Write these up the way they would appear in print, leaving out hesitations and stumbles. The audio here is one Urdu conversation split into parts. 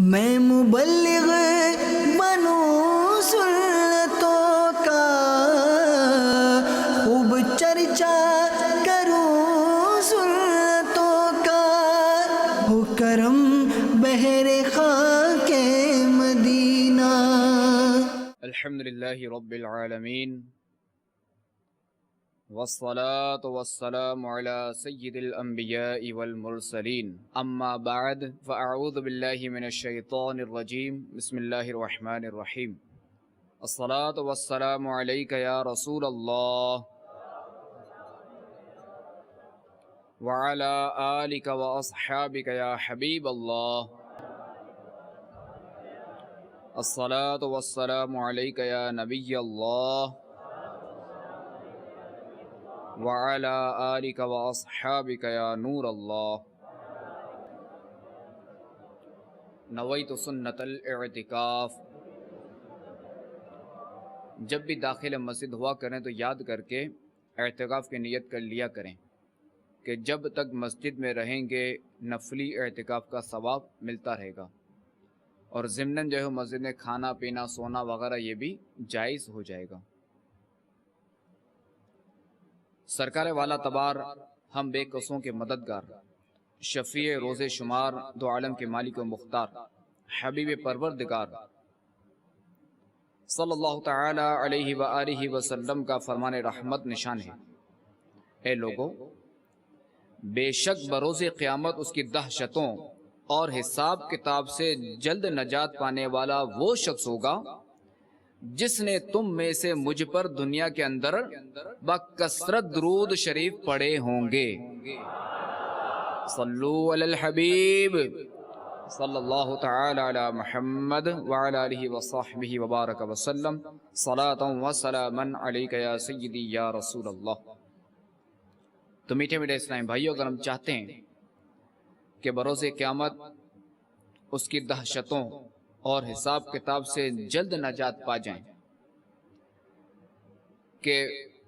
میں مبلغ بنوں سنتوں کا، خوب چرچا کروں سنتوں کا، ہو کرم بہر خاک مدینہ۔ الحمدللہ رب العالمین، والصلاة والسلام على سید الانبیاء والمرسلین، اما بعد فاعوذ باللہ من الشیطان الرجیم، بسم اللہ الرحمن الرحیم۔ الصلاة والسلام علیک یا رسول اللہ وعلى آلک واصحابک یا حبیب اللہ۔ الصلاة والسلام علیک یا نبی اللہ وعلى آلک واصحابک یا نور اللہ۔ نویت سنت الاعتکاف۔ جب بھی داخل مسجد ہوا کریں تو یاد کر کے اعتکاف کی نیت کر لیا کریں کہ جب تک مسجد میں رہیں گے نفلی اعتکاف کا ثواب ملتا رہے گا، اور ضمناً جو ہے مسجد میں کھانا پینا سونا وغیرہ یہ بھی جائز ہو جائے گا۔ سرکار والا تبار، ہم بے کسوں کے مددگار، شفیع روز شمار، دو عالم کے مالک و مختار، حبیب پروردگار صلی اللہ تعالی علیہ وآلہ وسلم کا فرمان رحمت نشان ہے: اے لوگو، بے شک بروز قیامت اس کی دہشتوں اور حساب کتاب سے جلد نجات پانے والا وہ شخص ہوگا جس نے تم میں سے مجھ پر دنیا کے اندر بکثرت درود شریف پڑھے ہوں گے۔ صلو علی الحبیب صلی اللہ تعالی علی محمد وعلی آلہ وصحبہ وبارک وسلم، صلاۃ و سلاما علیک یا سیدی یا رسول اللہ۔ تو میٹھے میٹھے اسلامی بھائیو، اگر ہم چاہتے ہیں کہ بروز قیامت اس کی دہشتوں اور حساب کتاب سے جلد نجات پا جائیں، کہ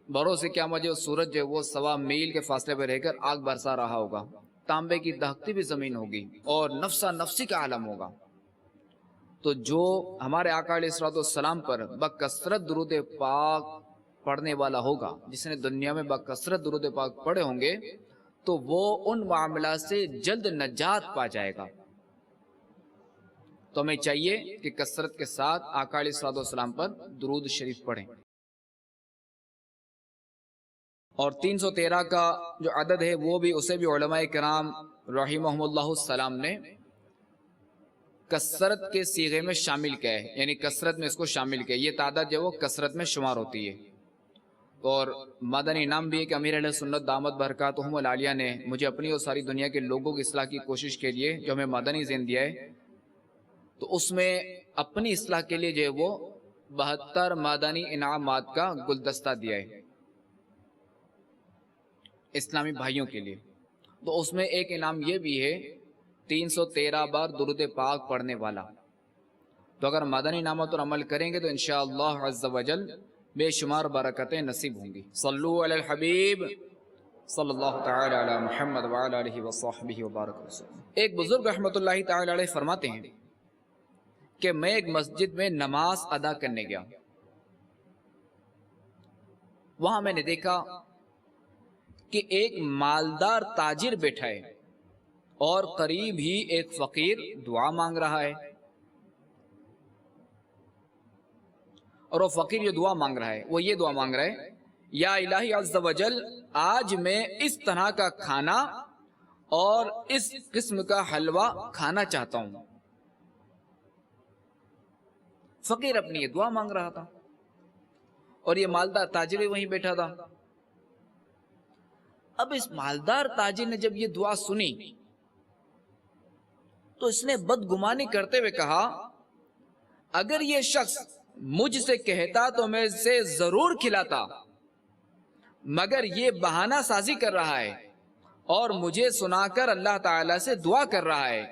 بروز قیامت جو سورج جو وہ 1.25 میل کے فاصلے پہ رہ کر آگ برسا رہا ہوگا، تانبے کی دہکتی بھی زمین ہوگی اور نفسا نفسی کا عالم ہوگا، تو جو ہمارے آقا علیہ الصلوۃ والسلام پر بکثرت درود پاک پڑھنے والا ہوگا، جس نے دنیا میں بکثرت درود پاک پڑھے ہوں گے، تو وہ ان معاملات سے جلد نجات پا جائے گا۔ تو ہمیں چاہیے کہ کثرت کے ساتھ آقا علیہ الصلوۃ والسلام پر درود شریف پڑھیں، اور 313 کا جو عدد ہے وہ بھی اسے بھی علماء کرام رحمہم اللہ السلام نے کثرت کے صیغے میں شامل کیا ہے، یعنی کثرت میں اس کو شامل کیا ہے۔ یہ تعداد جو وہ کثرت میں شمار ہوتی ہے، اور مدنی انعام بھی ہے کہ امیر اہل سنت دامت برکاتہم العالیہ نے مجھے اپنی اور ساری دنیا کے لوگوں کی اصلاح کی کوشش کے لیے جو ہمیں مدنی ذہن دیا ہے، تو اس میں اپنی اصلاح کے لیے جو ہے وہ 72 مدنی انعامات کا گلدستہ دیا ہے اسلامی بھائیوں کے لیے۔ تو اس میں ایک انعام یہ بھی ہے 313 بار درود پاک پڑھنے والا۔ تو اگر مدنی انعامات پر عمل کریں گے تو انشاءاللہ عز و جل بے شمار برکتیں نصیب ہوں گی۔ صلو علی الحبیب صلی اللہ تعالی علی محمد وعلی آلہ وصحبہ وبارک وسلم۔ ایک بزرگ رحمت اللہ تعالی علیہ فرماتے ہیں کہ میں ایک مسجد میں نماز ادا کرنے گیا، وہاں میں نے دیکھا کہ ایک مالدار تاجر بیٹھا ہے اور قریب ہی ایک فقیر دعا مانگ رہا ہے، اور وہ فقیر یہ دعا مانگ رہا ہے، وہ یہ دعا مانگ رہا ہے: یا الہی عز و جل، آج میں اس طرح کا کھانا اور اس قسم کا حلوہ کھانا چاہتا ہوں۔ فقیر اپنی یہ دعا مانگ رہا تھا اور یہ مالدار تاجر بھی وہیں بیٹھا تھا۔ اب اس مالدار تاجر نے جب یہ دعا سنی تو اس نے بدگمانی کرتے ہوئے کہا: اگر یہ شخص مجھ سے کہتا تو میں اسے ضرور کھلاتا، مگر یہ بہانہ سازی کر رہا ہے اور مجھے سنا کر اللہ تعالیٰ سے دعا کر رہا ہے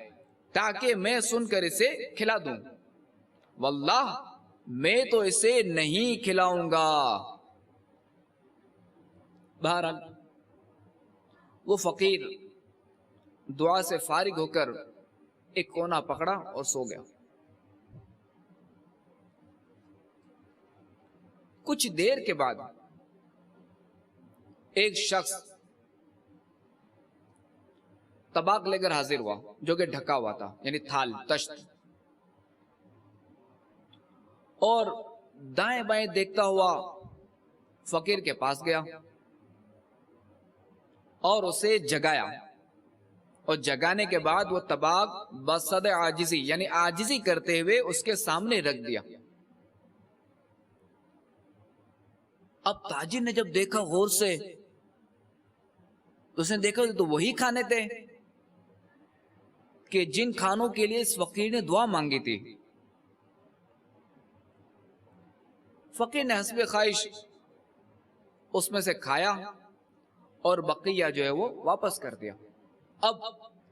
تاکہ میں سن کر اسے کھلا دوں، واللہ میں تو اسے نہیں کھلاؤں گا۔ بہرحال وہ فقیر دعا سے فارغ ہو کر ایک کونا پکڑا اور سو گیا. کچھ دیر کے بعد ایک شخص طباق لے کر حاضر ہوا جو کہ ڈھکا ہوا تھا، یعنی تھال تشت، اور دائیں بائیں دیکھتا ہوا فقیر کے پاس گیا اور اسے جگایا، اور جگانے کے بعد وہ طباق بصد عاجزی یعنی عاجزی کرتے ہوئے اس کے سامنے رکھ دیا. اب تاجر نے جب دیکھا غور سے تو اس نے دیکھا تو وہی کھانے تھے کہ جن کھانوں کے لیے اس فقیر نے دعا مانگی تھی. فقیر نے حسب خواہش اس میں سے کھایا اور بقیہ جو ہے وہ واپس کر دیا. اب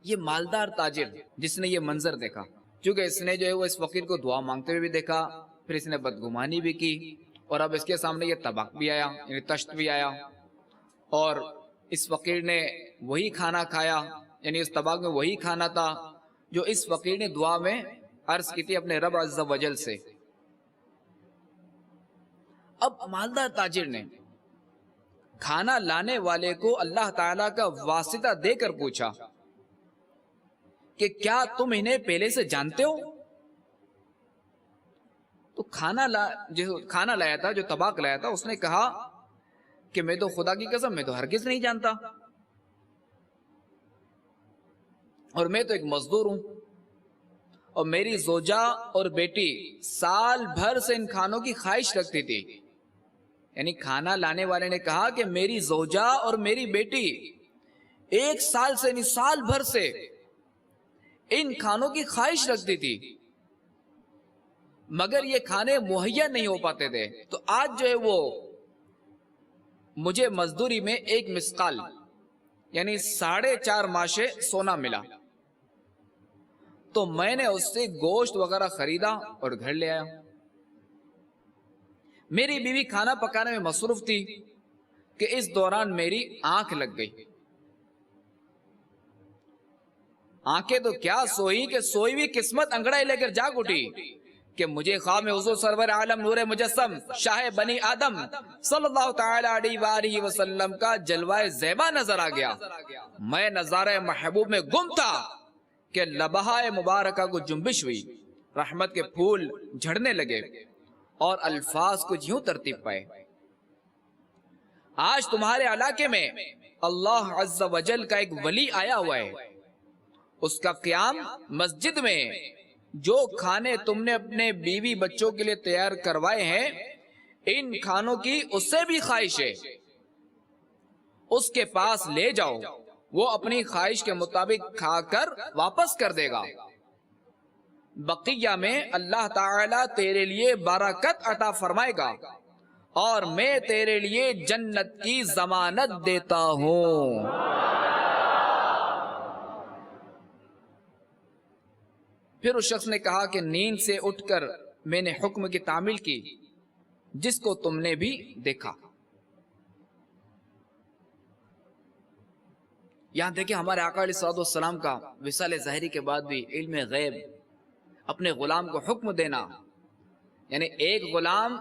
یہ مالدار تاجر جس نے یہ منظر دیکھا، چونکہ اس نے جو ہے وہ اس فقیر کو دعا مانگتے ہوئے بھی دیکھا، پھر اس نے بدگمانی بھی کی، اور اب اس کے سامنے یہ طبق بھی آیا یعنی تشت بھی آیا، اور اس فقیر نے وہی کھانا کھایا، یعنی اس طبق میں وہی کھانا تھا جو اس فقیر نے دعا میں عرض کی تھی اپنے رب عز و جل سے. اب مالدار تاجر نے کھانا لانے والے کو اللہ تعالیٰ کا واسطہ دے کر پوچھا کہ کیا تم انہیں پہلے سے جانتے ہو؟ تو کھانا لایا تھا، جو طبق لایا تھا، اس نے کہا کہ میں تو خدا کی قسم میں تو ہرگز نہیں جانتا، اور میں تو ایک مزدور ہوں، اور میری زوجہ اور بیٹی سال بھر سے ان کھانوں کی خواہش رکھتی تھی. یعنی کھانا لانے والے نے کہا کہ میری زوجہ اور میری بیٹی ایک سال سے یعنی سال بھر سے ان کھانوں کی خواہش رکھتی تھی، مگر یہ کھانے مہیا نہیں ہو پاتے تھے. تو آج جو ہے وہ مجھے مزدوری میں ایک مسقال یعنی 4.5 ماشے سونا ملا، تو میں نے اس سے گوشت وغیرہ خریدا اور گھر لے آیا. میری بیوی کھانا پکانے میں مصروف تھی کہ اس دوران میری آنکھ لگ گئی. آنکھیں تو کیا سوئی کہ سوئی ہوئی قسمت انگڑائی لے کر جاگ اٹھی کہ مجھے خواب میں حضور سرور عالم نور مجسم شاہ بنی آدم صلی اللہ تعالی علیہ وآلہ وسلم کا جلوہ زیبا نظر آ گیا. میں نظارہ محبوب میں گم تھا کہ لبہائے مبارکہ کو جنبش ہوئی، رحمت کے پھول جھڑنے لگے اور الفاظ کچھ یوں ترتیب پائے. آج تمہارے علاقے میں اللہ عز و جل کا ایک ولی آیا ہوا ہے، اس کا قیام مسجد میں جو کھانے تم نے اپنے بیوی بچوں کے لیے تیار کروائے ہیں ان کھانوں کی اس سے بھی خواہش ہے، اس کے پاس لے جاؤ، وہ اپنی خواہش کے مطابق کھا کر واپس کر دے گا. بقیہ میں اللہ تعالیٰ تیرے لیے برکت عطا فرمائے گا اور میں تیرے لیے جنت کی ضمانت دیتا ہوں. پھر اس شخص نے کہا کہ نیند سے اٹھ کر میں نے حکم کی تعمیل کی جس کو تم نے بھی دیکھا. یہاں دیکھیں ہمارے آقا علیہ الصلوۃ والسلام کا وصال ظاہری کے بعد بھی علم غیب، اپنے غلام کو حکم دینا، یعنی ایک غلام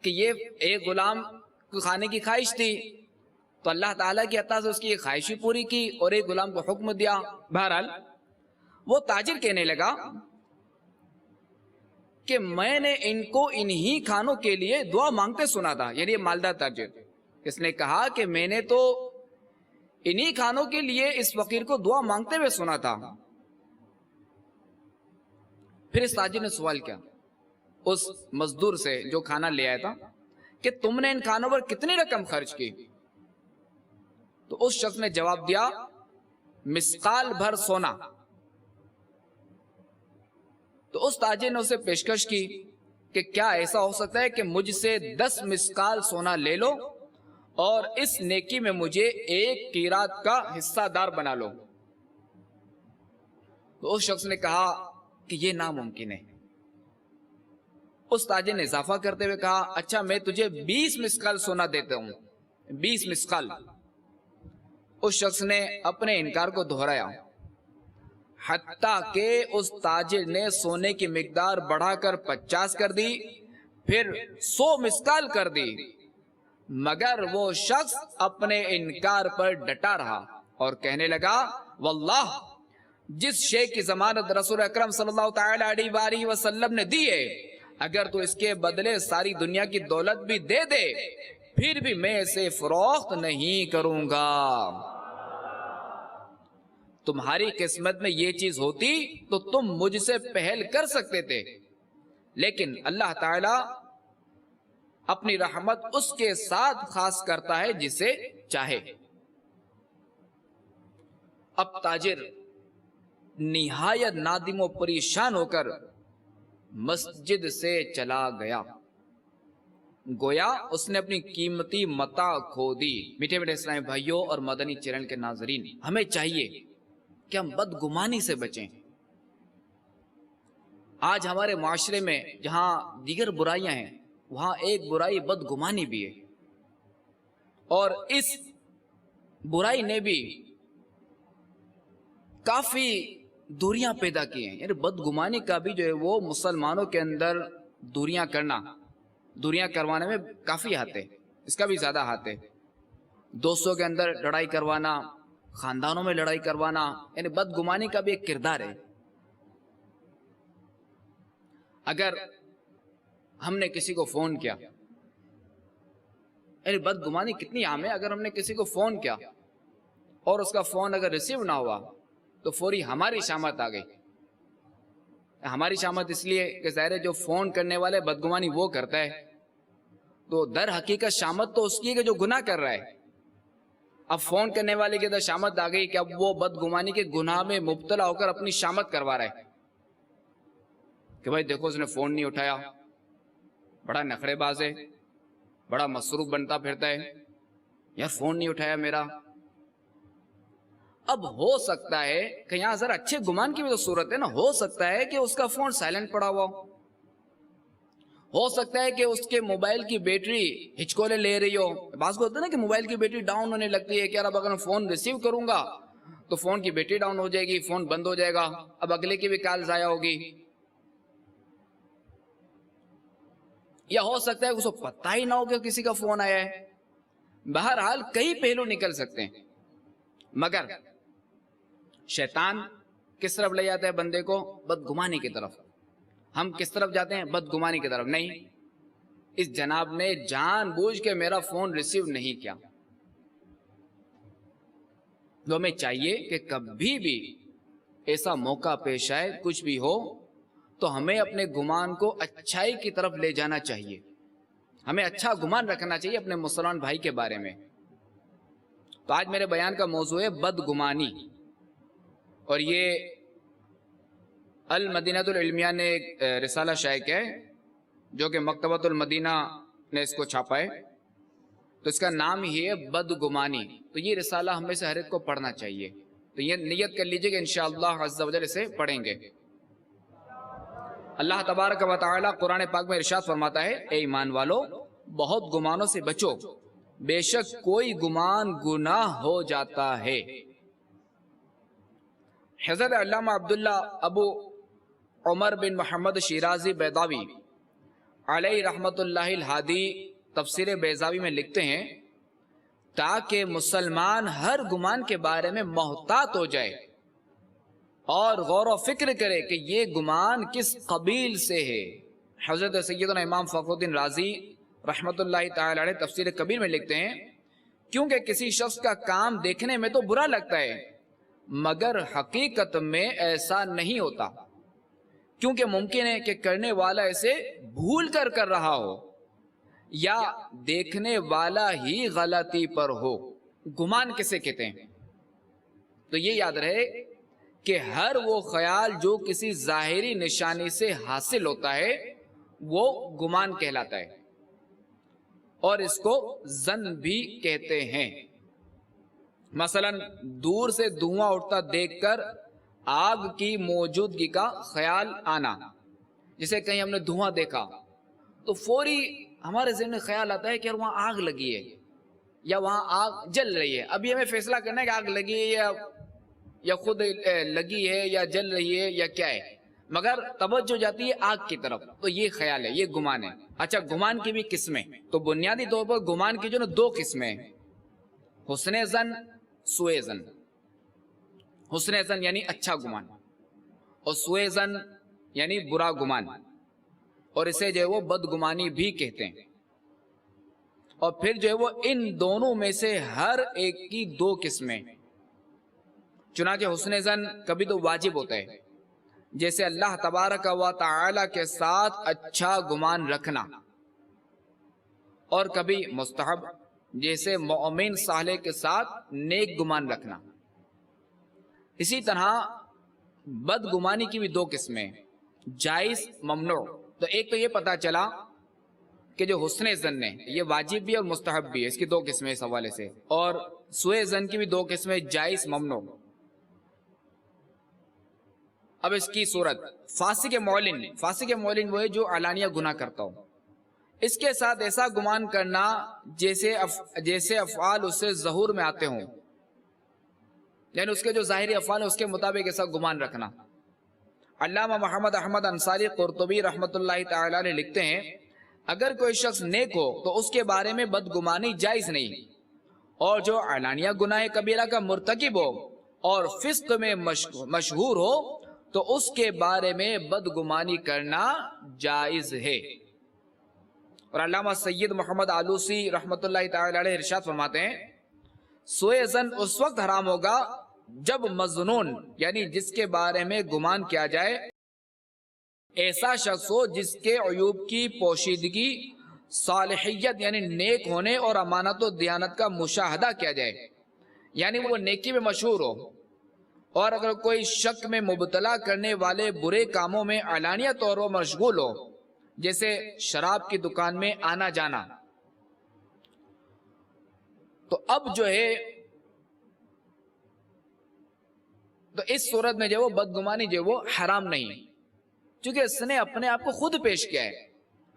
کہ یہ ایک غلام کو کھانے کی خواہش تھی تو اللہ تعالیٰ کی عطا سے اس کی خواہش پوری کی اور ایک غلام کو حکم دیا. بہرحال وہ تاجر کہنے لگا کہ میں نے ان کو انہی کھانوں کے لیے دعا مانگتے سنا تھا. یعنی یہ مالدار تاجر اس نے کہا کہ میں نے تو انہی کھانوں کے لیے اس فقیر کو دعا مانگتے ہوئے سنا تھا. پھر اس تاجر نے سوال کیا اس مزدور سے جو کھانا لے آیا تھا کہ تم نے ان کھانوں پر کتنی رقم خرچ کی؟ تو اس شخص نے جواب دیا مسقال بھر سونا. تو اس تاجر نے اسے پیشکش کی کہ کیا ایسا ہو سکتا ہے کہ مجھ سے 10 مسقال سونا لے لو اور اس نیکی میں مجھے 1 قیرات کا حصہ دار بنا لو. تو اس شخص نے کہا کہ یہ ناممکن ہے. اس تاجر نے اضافہ کرتے ہوئے کہا اچھا میں تجھے 20 مسقال سونا دیتا ہوں. 20 مسقال. اس شخص نے اپنے انکار کو دہرایا حتیٰ کہ اس تاجر نے سونے کی مقدار بڑھا کر 50 کر دی، پھر 100 مسکال کر دی، مگر وہ شخص اپنے انکار پر ڈٹا رہا اور کہنے لگا واللہ جس شے کی ضمانت رسول اکرم صلی اللہ تعالی علیہ وآلہ وسلم نے دی ہے، اگر تو اس کے بدلے ساری دنیا کی دولت بھی دے دے پھر بھی میں اسے فروخت نہیں کروں گا۔ تمہاری قسمت میں یہ چیز ہوتی تو تم مجھ سے پہل کر سکتے تھے، لیکن اللہ تعالی اپنی رحمت اس کے ساتھ خاص کرتا ہے جسے چاہے۔ اب تاجر نہایت نادم و پریشان ہو کر مسجد سے چلا گیا، گویا اس نے اپنی قیمتی متاع کھو دی۔ میٹھے میٹھے اسلامی بھائیوں اور مدنی چینل کے ناظرین، ہمیں چاہیے کہ ہم بدگمانی سے بچیں۔ آج ہمارے معاشرے میں جہاں دیگر برائیاں ہیں وہاں ایک برائی بدگمانی بھی ہے، اور اس برائی نے بھی کافی دوریاں پیدا کی ہیں۔ یعنی بدگمانی کا بھی جو ہے وہ مسلمانوں کے اندر دوریاں کروانے میں کافی ہاتھ ہے، اس کا بھی زیادہ ہاتھ ہے۔ دوستوں کے اندر لڑائی کروانا، خاندانوں میں لڑائی کروانا، یعنی بدگمانی کا بھی ایک کردار ہے۔ اگر ہم نے کسی کو فون کیا، یعنی بدگمانی کتنی عام ہے، اگر ہم نے کسی کو فون کیا اور اس کا فون اگر ریسیو نہ ہوا تو فوری ہماری شامت آ گئی۔ ہماری شامت اس لیے کہ ظاہر ہے جو فون کرنے والے بدگمانی وہ کرتا ہے، تو در حقیقت شامت تو اس کی ہے کہ جو گناہ کر رہا ہے۔ اب فون کرنے والے کے اندر شامت آ گئی کہ اب وہ بدگمانی کے گناہ میں مبتلا ہو کر اپنی شامت کروا رہا ہے کہ بھائی دیکھو اس نے فون نہیں اٹھایا، بڑا نخرے باز ہے، بڑا مصروف بنتا پھرتا ہے، یار فون نہیں اٹھایا میرا۔ اب ہو سکتا ہے کہ یہاں ذرا اچھے گمان کی بھی تو صورت ہے نا، ہو سکتا ہے کہ اس کا فون سائلنٹ پڑا ہوا ہو سکتا ہے کہ اس کے موبائل کی بیٹری ہچکولے لے رہی ہو۔ بعض کو ہوتا ہے نا کہ موبائل کی بیٹری ڈاؤن ہونے لگتی ہے کہ یار اب اگر میں فون ریسیو کروں گا تو فون کی بیٹری ڈاؤن ہو جائے گی، فون بند ہو جائے گا، اب اگلے کی بھی کال ضائع ہوگی۔ یا ہو سکتا ہے اس کو پتہ ہی نہ ہو کہ کسی کا فون آیا ہے۔ بہرحال کئی پہلو نکل سکتے ہیں، مگر شیطان کس طرف لے جاتا ہے بندے کو؟ بدگمانی کی طرف۔ ہم کس طرف جاتے ہیں؟ بدگمانی کی طرف۔ نہیں، اس جناب نے جان بوجھ کے میرا فون ریسیو نہیں کیا۔ تو ہمیں چاہیے کہ کبھی بھی ایسا موقع پیش آئے، کچھ بھی ہو، تو ہمیں اپنے گمان کو اچھائی کی طرف لے جانا چاہیے۔ ہمیں اچھا گمان رکھنا چاہیے اپنے مسلمان بھائی کے بارے میں۔ تو آج میرے بیان کا موضوع ہے بدگمانی، اور یہ المدینہ العلمیہ نے ایک رسالہ شائع کیا ہے جو کہ مکتبۃ المدینہ نے اس کو چھاپا ہے، تو اس کا نام ہی ہے بدگمانی۔ تو یہ رسالہ ہمیں سے ہر ایک کو پڑھنا چاہیے۔ تو یہ نیت کر لیجئے کہ انشاءاللہ عز و جل اسے پڑھیں گے۔ اللہ تبارک و تعالی قرآن پاک میں ارشاد فرماتا ہے، اے ایمان والو بہت گمانوں سے بچو، بے شک کوئی گمان گناہ ہو جاتا ہے۔ حضرت علامہ عبداللہ ابو عمر بن محمد شیرازی بیضاوی علیہ رحمت اللہ الہادی تفسیر بیضاوی میں لکھتے ہیں، تاکہ مسلمان ہر گمان کے بارے میں محتاط ہو جائے اور غور و فکر کرے کہ یہ گمان کس قبیل سے ہے۔ حضرت سیدنا امام فخر الدین رازی رحمت اللہ تعالی علیہ تفسیر کبیر میں لکھتے ہیں، کیونکہ کسی شخص کا کام دیکھنے میں تو برا لگتا ہے مگر حقیقت میں ایسا نہیں ہوتا، کیونکہ ممکن ہے کہ کرنے والا اسے بھول کر کر رہا ہو یا دیکھنے والا ہی غلطی پر ہو۔ گمان کسے کہتے ہیں؟ تو یہ یاد رہے کہ ہر وہ خیال جو کسی ظاہری نشانی سے حاصل ہوتا ہے وہ گمان کہلاتا ہے، اور اس کو ظن بھی کہتے ہیں۔ مثلا دور سے دھواں اٹھتا دیکھ کر آگ کی موجودگی کا خیال آنا، جسے کہیں ہم نے دھواں دیکھا تو فوری ہمارے ذہن میں خیال آتا ہے کہ یار وہاں آگ لگی ہے یا وہاں آگ جل رہی ہے۔ ابھی ہمیں فیصلہ کرنا ہے کہ آگ لگی ہے یا یا خود لگی ہے یا جل رہی ہے یا کیا ہے، مگر توجہ جاتی ہے آگ کی طرف، تو یہ خیال ہے، یہ گمان ہے۔ اچھا گمان کی بھی قسمیں، تو بنیادی طور پر گمان کی جو نا دو قسمیں ہیں، حسن ظن، سوء ظن۔ حسن ظن یعنی اچھا گمان، اور سوء ظن یعنی برا گمان، اور اسے جو ہے وہ بدگمانی بھی کہتے ہیں۔ اور پھر جو ہے وہ ان دونوں میں سے ہر ایک کی دو قسمیں، چنانچہ حسن ظن کبھی تو واجب ہوتا ہے، جیسے اللہ تبارک و تعالی کے ساتھ اچھا گمان رکھنا، اور کبھی مستحب، جیسے مومن صالح کے ساتھ نیک گمان رکھنا۔ اسی طرح بدگمانی کی بھی دو قسمیں، جائز، ممنوع۔ تو ایک تو یہ پتا چلا کہ جو حسن ظن ہے یہ واجب بھی اور مستحب بھی ہے، اس کی دو قسمیں اس حوالے سے، اور سوء ظن کی بھی دو قسمیں، جائز، ممنوع۔ اب اس کی صورت، فاسق معلن وہ ہے جو علانیہ گناہ کرتا ہو، اس کے ساتھ ایسا گمان کرنا جیسے افعال اس سے ظہور میں آتے ہوں، یعنی اس کے جو ظاہری افعال ہیں اس کے مطابق ایسا گمان رکھنا۔ علامہ محمد احمد انصاری قرطبی رحمۃ اللہ تعالی علیہ لکھتے ہیں، اگر کوئی شخص نیک ہو تو اس کے بارے میں بدگمانی جائز نہیں، اور جو علانیہ گناہ کبیرہ کا مرتکب ہو اور فسق میں مشہور ہو تو اس کے بارے میں بدگمانی کرنا جائز ہے۔ اور علامہ سید محمد آلوسی رحمۃ اللہ تعالی علیہ ارشاد فرماتے ہیں، سوء ظن اس وقت حرام ہوگا جب مظنون یعنی جس کے بارے میں گمان کیا جائے ایسا شخص ہو جس کے عیوب کی پوشیدگی، صالحیت یعنی نیک ہونے اور امانت و دیانت کا مشاہدہ کیا جائے، یعنی وہ نیکی میں مشہور ہو، اور اگر کوئی شک میں مبتلا کرنے والے برے کاموں میں علانیہ طور پر مشغول ہو، جیسے شراب کی دکان میں آنا جانا، تو اب جو ہے تو اس صورت میں جو وہ بدگمانی جو وہ حرام نہیں، چونکہ اس نے اپنے آپ کو خود پیش کیا ہے۔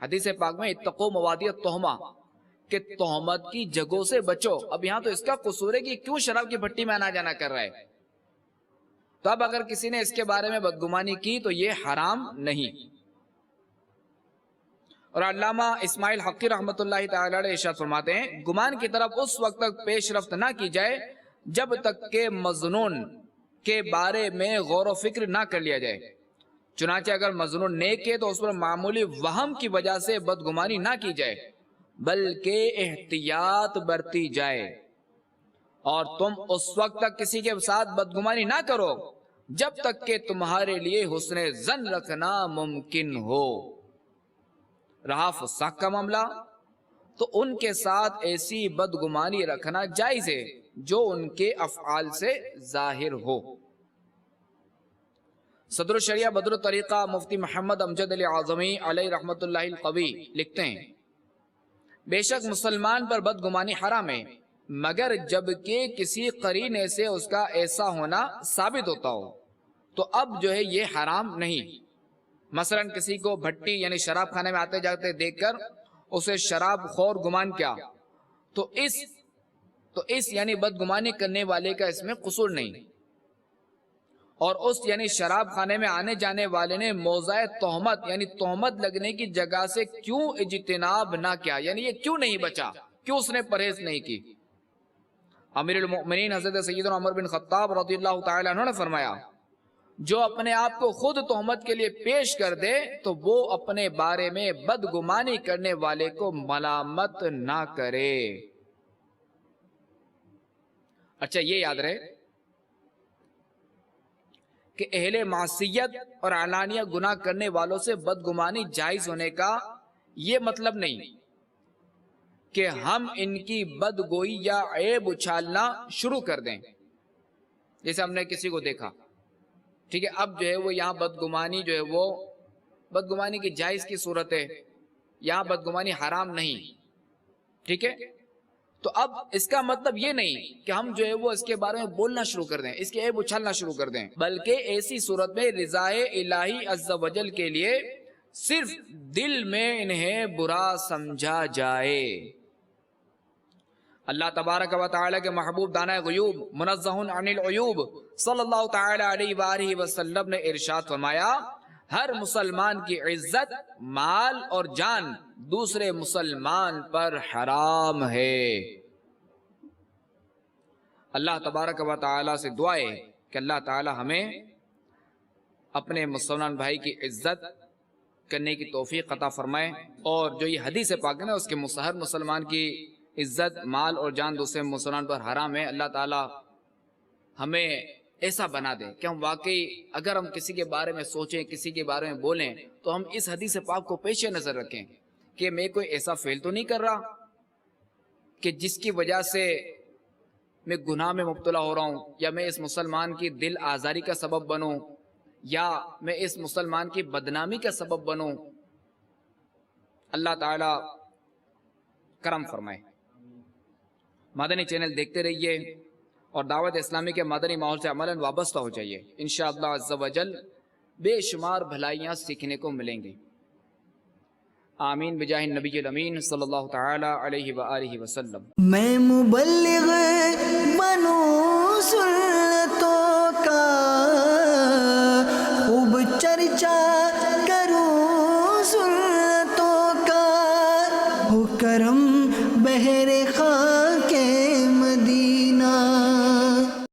حدیث پاک میں اتقوا موادی التہمہ، کہ تہمت کی جگہوں سے بچو۔ اب یہاں تو اس کا قصور ہے کہ کیوں شراب کی بھٹی میں آنا جانا کر رہا ہے، تو اب اگر کسی نے اس کے بارے میں بدگمانی کی تو یہ حرام نہیں۔ اور علامہ اسماعیل حقی رحمۃ اللہ تعالی علیہ ارشاد فرماتے ہیں، گمان کی طرف اس وقت تک پیش رفت نہ کی جائے جب تک کہ مظنون کے بارے میں غور و فکر نہ کر لیا جائے، چنانچہ اگر مظنون نیک ہے تو اس پر معمولی وہم کی وجہ سے بدگمانی نہ کی جائے بلکہ احتیاط برتی جائے، اور تم اس وقت تک کسی کے ساتھ بدگمانی نہ کرو جب تک کہ تمہارے لیے حسن ظن رکھنا ممکن ہو۔ رہا فساق کا معاملہ، تو ان کے ساتھ ایسی بدگمانی رکھنا جائز ہے جو ان کے افعال سے ظاہر ہو۔ صدر الشریعہ بدر الطریقہ مفتی محمد امجد علی اعظمی علیہ رحمت اللہ القوی لکھتے ہیں، بے شک مسلمان پر بدگمانی حرام ہے مگر جبکہ کسی قرینے سے اس کا ایسا ہونا ثابت ہوتا ہو تو اب جو ہے یہ حرام نہیں۔ مثلا کسی کو بھٹی یعنی شراب خانے میں آتے جاتے دیکھ کر اسے شراب خور گمان کیا تو اس یعنی بدگمانی کرنے والے کا اس میں قصور نہیں، اور اس یعنی شراب خانے میں آنے جانے والے نے موضع تہمت یعنی تہمت لگنے کی جگہ سے کیوں اجتناب نہ کیا، یعنی یہ کیوں نہیں بچا، کیوں اس نے پرہیز نہیں کی۔ امیر المؤمنین حضرت سیدنا عمر بن خطاب رضی اللہ تعالی عنہ نے فرمایا، جو اپنے آپ کو خود تہمت کے لیے پیش کر دے تو وہ اپنے بارے میں بدگمانی کرنے والے کو ملامت نہ کرے۔ اچھا یہ یاد رہے کہ اہل معصیت اور علانیہ گناہ کرنے والوں سے بدگمانی جائز ہونے کا یہ مطلب نہیں کہ ہم ان کی بدگوئی یا عیب اچھالنا شروع کر دیں۔ جیسے ہم نے کسی کو دیکھا، ٹھیک ہے، اب جو ہے وہ یہاں بدگمانی جو ہے وہ بدگمانی کی جائز کی صورت ہے، یہاں بدگمانی حرام نہیں، ٹھیک ہے، تو اب اس کا مطلب یہ نہیں کہ ہم جو ہے وہ اس کے بارے میں بولنا شروع کر دیں، اس کے عیب اچھالنا شروع کر دیں، بلکہ ایسی صورت میں رضائے الہی عز و جل کے لیے صرف دل میں انہیں برا سمجھا جائے۔ اللہ تبارک و تعالی کے محبوب دانہ غیوب منزہ عن العیوب صلی اللہ تعالی علیہ وآلہ وسلم نے ارشاد فرمایا ہر مسلمان کی عزت مال اور جان دوسرے مسلمان پر حرام ہے۔ اللہ تبارک و تعالی سے دعا ہے کہ اللہ تعالی ہمیں اپنے مسلمان بھائی کی عزت کرنے کی توفیق عطا فرمائے، اور جو یہ حدیث پاک ہے نا اس کے ہر مسلمان کی عزت مال اور جان دوسرے مسلمان پر حرام ہے۔ اللہ تعالی ہمیں ایسا بنا دے کہ ہم واقعی اگر ہم کسی کے بارے میں سوچیں، کسی کے بارے میں بولیں، تو ہم اس حدیث پاک کو پیش نظر رکھیں کہ میں کوئی ایسا فعل تو نہیں کر رہا کہ جس کی وجہ سے میں گناہ میں مبتلا ہو رہا ہوں، یا میں اس مسلمان کی دل آزاری کا سبب بنوں، یا میں اس مسلمان کی بدنامی کا سبب بنوں۔ اللہ تعالی کرم فرمائے۔ مدنی چینل دیکھتے رہیے اور دعوت اسلامی کے مدنی ماحول سے عملاً وابستہ ہو جائیے، انشاءاللہ عز و جل بے شمار بھلائیاں سیکھنے کو ملیں گی۔ آمین بجاہ النبی الامین صلی اللہ تعالی علیہ وآلہ وسلم۔ میں مبلغ بنوں سنتوں کا، خوب چرچا کروں سنتوں کا، ہو کرم بہر خاک